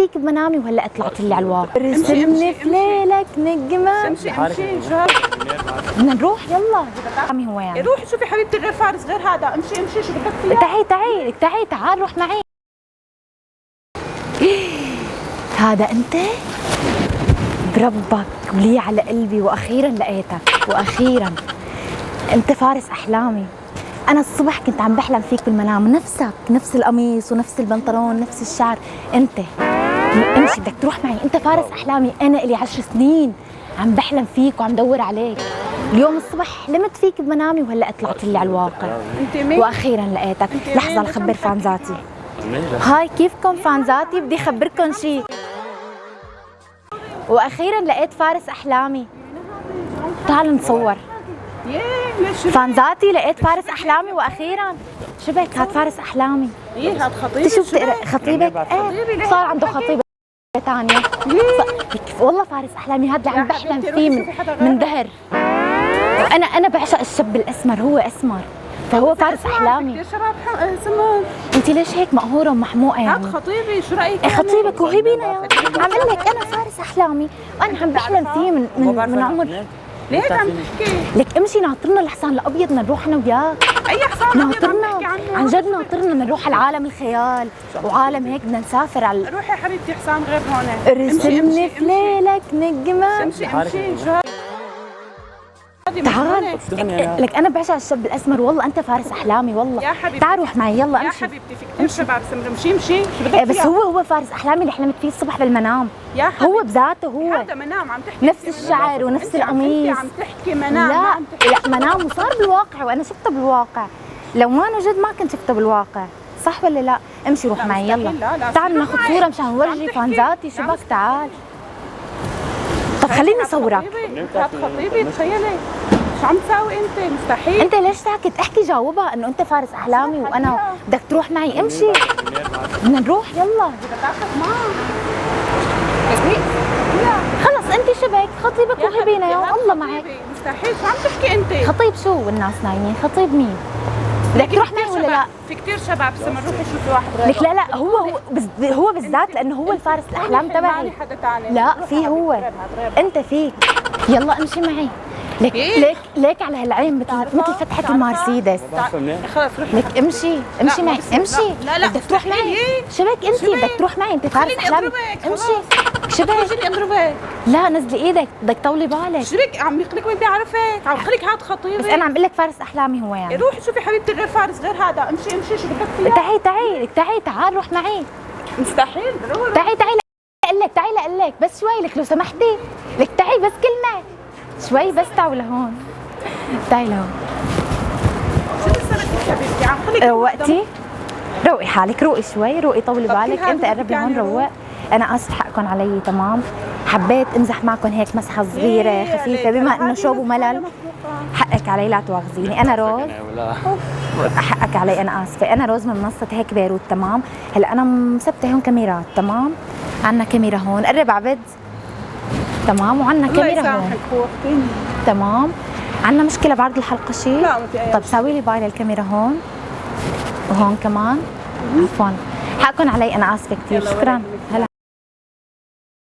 فيك بمنامي وهلا طلعت لي على الواقع. رسمني في ليلك نجمة. امشي بدنا نروح يلا. عمي هو يعني روحي شوفي حبيبتي غير فارس غير هذا. امشي شو بدك فيها؟ تعي تعال روح معي. هذا انت؟ بربك ولي على قلبي واخيرا لقيتك واخيرا. انت فارس احلامي. انا الصبح كنت عم بحلم فيك بالمنام، نفسك، نفس القميص ونفس البنطلون نفس الشعر. انت امشي بدك تروح معي. انت فارس احلامي. انا لي 10 سنين عم بحلم فيك وعم دور عليك. اليوم الصبح حلمت فيك بمنامي وهلا طلعت لي على الواقع. انت مين؟ واخيرا لقيتك. لحظه لخبر فانزاتي. هاي كيفكم فانزاتي؟ بدي اخبركم شيء. واخيرا لقيت فارس احلامي. تعالوا نصور. فانزاتي لقيت فارس احلامي واخيرا. شبك هاد فارس احلامي. ايه هاد خطيبي. تشوف خطيبك؟ ايه صار عنده خطيبه ثانيه. والله فارس احلامي هذا اللي عم بحلم فيه من دهر. انا بعشق الشاب الاسمر، هو اسمر فهو فارس احلامي. كثير شباب سمون. انت ليش هيك مقهوره ومحموقه يعني؟ هاد خطيبي شو رايك؟ خطيبك وهبينا يا عم اقول لك انا فارس احلامي وانا عم بحلم فيه من عمر. ليش عم تحكي؟ لك امشي ناطرنا الحصان الابيض بدنا نروح انا وياك. اي حصان ابيض عم ناطرنا تحكي عنه؟ عن جد ناطرنا بدنا نروح على عالم الخيال وعالم هيك بدنا نسافر على. روحي يا حبيبتي حصان غير هون. رسمني في ليلك نجمة. امشي تعال لك انا بعشق الشاب الاسمر. والله انت فارس احلامي والله. يا حبيبتي تعال روح معي يلا يا امشي. حبيبتي في كثير شباب سمر. امشي شو بدك بس فيها؟ هو فارس احلامي اللي حلمت فيه الصبح بالمنام. يا حبيبتي هو بذاته هو هذا منام عم تحكي نفس الشعر ونفس القميص. عم تحكي منام. لا منام وصار بالواقع وانا شفته بالواقع. لو ما نجد ما كنت شفته بالواقع. صح ولا لا؟ امشي روح معي يلا. تعال ناخذ صوره مشان نورجي فانزاتي شبك. تعال طب خليني اصورك. هاد خطيبي تخيلي شو عم تساوي انت؟ مستحيل. انت ليش ساكت؟ احكي جاوبها انه انت فارس احلامي وانا بدك تروح معي. امشي بدنا نروح يلا. بدك تاخذ معك. خلص انت شبك خطيبك وهبينا يا الله معك. مستحيل شو عم تحكي انت؟ خطيب شو والناس نايمين؟ خطيب مين؟ بدك تروح معي ولا لا؟ في كثير شباب سمر. روحي شوفي واحد غيره. لك لا هو بالذات لانه هو الفارس الاحلام تبعي. حدا ثاني. لا في هو. انت فيك. يلا امشي معي. ليك على هالعين مثل فتحة المرسيدس. خلص روحي. لك امشي معي. امشي. لا بدك تروح معي. شبك انت بدك تروح معي. انت فارس احلامي. امشي شبك. خليني اضربك. لا نزلي ايدك بدك طولي بالك. شو بك عم يخليك مين بيعرفك؟ عم يخليك هاد خطيبي. بس انا عم بقول لك فارس احلامي هو يعني. روحي شوفي حبيبتي غير فارس غير هذا. امشي شو بدك فيها؟ تعال روح معي. مستحيل ضروري. تعي لأقول لك بس شوي. لك لو سمحتي لك تعي بس كلمة شوي بس. تعوا لهون. تعي لهون. شو بصير يا حبيبتي؟ عم خليك روقتي؟ روقي حالك. روقي شوي. روقي طولي بالك. انت قربي هون. روق. انا اسف حقكم علي. تمام حبيت امزح معكم هيك مسحه صغيره خفيفه بما انه شوب وملل. حقك علي لا تواخذيني. انا روز. حقك علي انا اسفه. انا روز من منصه هيك بيروت. تمام هلا انا مثبته هون كاميرات. تمام عندنا كاميرا هون. قرب عبد. تمام وعندنا كاميرا هون. تمام عندنا مشكله بعرض الحلقه شيء؟ لا ما في اي. طب ساوي لي باي للكاميرا هون وهون كمان. عفوا حقكم علي انا اسفه كثير. شكرا.